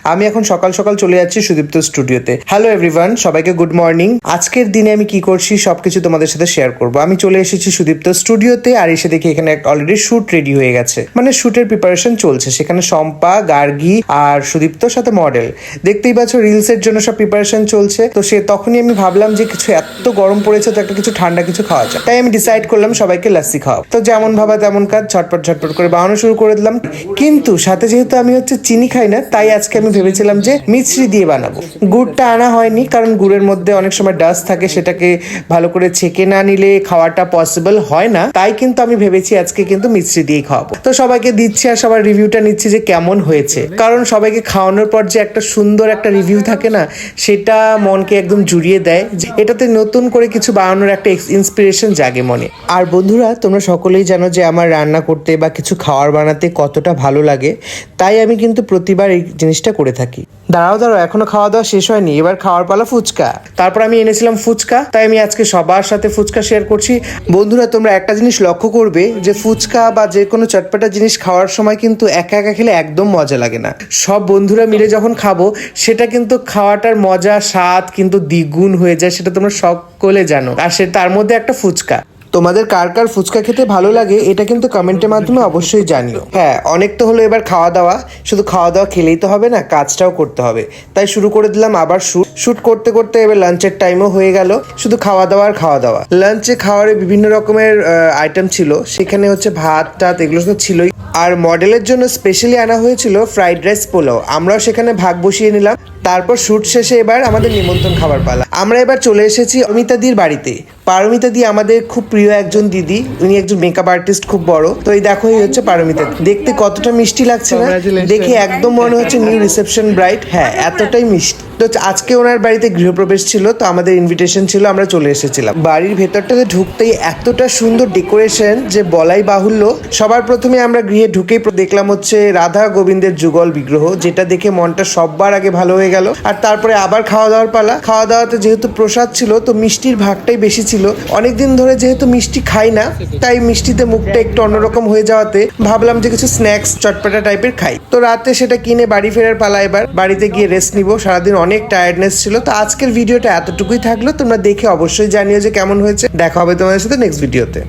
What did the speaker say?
আমি এখন সকাল সকাল চলে যাচ্ছি সুদীপ্ত স্টুডিওতে। হ্যালো এভরিওয়ান, সবাইকে গুড মর্নিং। আজকের দিনে আমি কি করছি সবকিছু তোমাদের সাথে শেয়ার করব। আমি চলে এসেছি সুদীপ্ত স্টুডিওতে, আর এসে দেখি এখানে অলরেডি শুট রেডি হয়ে গেছে, মানে শুটের প্রিপারেশন চলছে। সেখানে শম্পা, গার্গী আর সুদীপ্তর সাথে মডেল, দেখতেই পাচ্ছ রিলসের জন্য সব প্রিপারেশন চলছে। তো তখনই আমি ভাবলাম যে কিছু এত গরম পড়েছে, তো একটা কিছু ঠান্ডা কিছু খাওয়া যায়। তাই আমি ডিসাইড করলাম সবাইকে লাস্সি খাওয়া। তো যেমন ভাবা তেমন কাজ, ঝটপট ঝটপট করে বানানো শুরু করে দিলাম। কিন্তু সাথে যেহেতু আমি চিনি খাই না, তাই আজকে আমি ভেবেছিলাম যে মিছরি দিয়ে বানাবো। গুড়টা আনা হয়নি, কারণ গুড়ের মধ্যে অনেক সময় ডাস্ট থাকে, সেটাকে ভালো করে ছেঁকে না নিলে খাওয়াটা পসিবল হয় না। তাই কিন্তু আমি ভেবেছি আজকে কিন্তু মিছরি দিয়ে খাওয়াবো। তো সবাইকে দিচ্ছি আর সবার রিভিউটা নিচ্ছি যে কেমন হয়েছে, কারণ সবাইকে খাওয়ানোর পর যে একটা সুন্দর একটা রিভিউ থাকে না, সেটা মনকে একদম জুড়িয়ে দেয়। যে এটাতে নতুন করে কিছু বানানোর একটা ইন্সপিরেশন জাগে মনে। আর বন্ধুরা, তোমরা সকলেই জানো যে আমার রান্না করতে বা কিছু খাওয়ার বানাতে কতটা ভালো লাগে। তাই আমি কিন্তু প্রতিবার এই জিনিসটা করে থাকি। দাঁড়াও এখনো খাওয়া দাওয়া শেষ হয়নি, এবার খাওয়ার পালা ফুচকা। তারপর আমি এনেছিলাম ফুচকা, তাই আমি আজকে সবার সাথে ফুচকা শেয়ার করছি। বন্ধুরা, তোমরা একটা জিনিস লক্ষ্য করবে যে ফুচকা বা যে কোনো চটপটা জিনিস খাওয়ার সময় কিন্তু একা একা খেলে একদম মজা লাগে না। সব বন্ধুরা মিলে যখন খাবো, সেটা কিন্তু খাওয়াটার মজা স্বাদ কিন্তু দ্বিগুণ হয়ে যায়, সেটা তোমরা সকলে জানো। আর তার মধ্যে একটা ফুচকা। তোমাদের কার কার ফুচকা খেতে ভালো লাগে এটা কিন্তু কমেন্টের মাধ্যমে অবশ্যই জানিও। হ্যাঁ, অনেক তো হলো এবার খাওয়া দাওয়া। শুধু খাওয়া দাওয়া খেলেই তো হবে না, কাজটাও করতে হবে। তাই শুরু করে দিলাম আবার শুট করতে করতে। এবার লাঞ্চের টাইমও হয়ে গেল। শুধু খাওয়া দাওয়া। লাঞ্চে খাওয়ারে বিভিন্ন রকমের আইটেম ছিল। সেখানে ভাত টাত এগুলো তো ছিলই। আর মডেলের জন্য স্পেশালি আনা হয়েছিল ফ্রাইড রাইস, পোলাও। আমরাও সেখানে ভাগ বসিয়ে নিলাম। তারপর শুট শেষে এবার আমাদের নিমন্ত্রণ খাবার পালা। আমরা এবার চলে এসেছি পারমিতাদির বাড়িতে। পারমিতাদি আমাদের খুব প্রিয় একজন দিদি, উনি একজন মেকআপ আর্টিস্ট, খুব বড়। তো এই দেখো, এই হচ্ছে পারমিতা। দেখতে কতটা মিষ্টি লাগছে না? দেখে একদম মনে হচ্ছে নিউ রিসেপশন ব্রাইড। হ্যাঁ, এতটাই মিষ্টি। তো আজকে ওনার বাড়িতে গৃহপ্রবেশ ছিল, তো আমাদের ইনভিটেশন ছিল, আমরা চলে এসেছিলাম। বাড়ির ভেতরটাতে ঢুকতেই এতটা সুন্দর ডেকোরেশন যে বলাই বাহুল্য। সবার প্রথমে আমরা গৃহে ঢুকেই দেখলাম রাধা গোবিন্দের যুগল বিগ্রহ, যেটা দেখে মনটা সববার আগে ভালো হয়ে গেল। আর তারপরে আবার খাওয়া দাওয়ার পালা। খাওয়া দাওয়াতে যেহেতু প্রসাদ ছিল, তো মিষ্টির ভাগটাই বেশি ছিল। অনেকদিন ধরে যেহেতু মিষ্টি খাই না, তাই মিষ্টিতে মুখটা একটু অন্যরকম হয়ে যাওয়াতে ভাবলাম যে কিছু স্ন্যাক্স চটপটা টাইপের খাই। তো রাতে সেটা কিনে বাড়ি ফেরার পালা। এবার বাড়িতে গিয়ে রেস্ট নিব। সারাদিন অনেক টায়ার্ডনেস ছিল। তো আজকের ভিডিওটা এতটুকুই থাকলো। তোমরা দেখে অবশ্যই জানিও যে কেমন হয়েছে। দেখা হবে তোমাদের সাথে নেক্সট ভিডিওতে।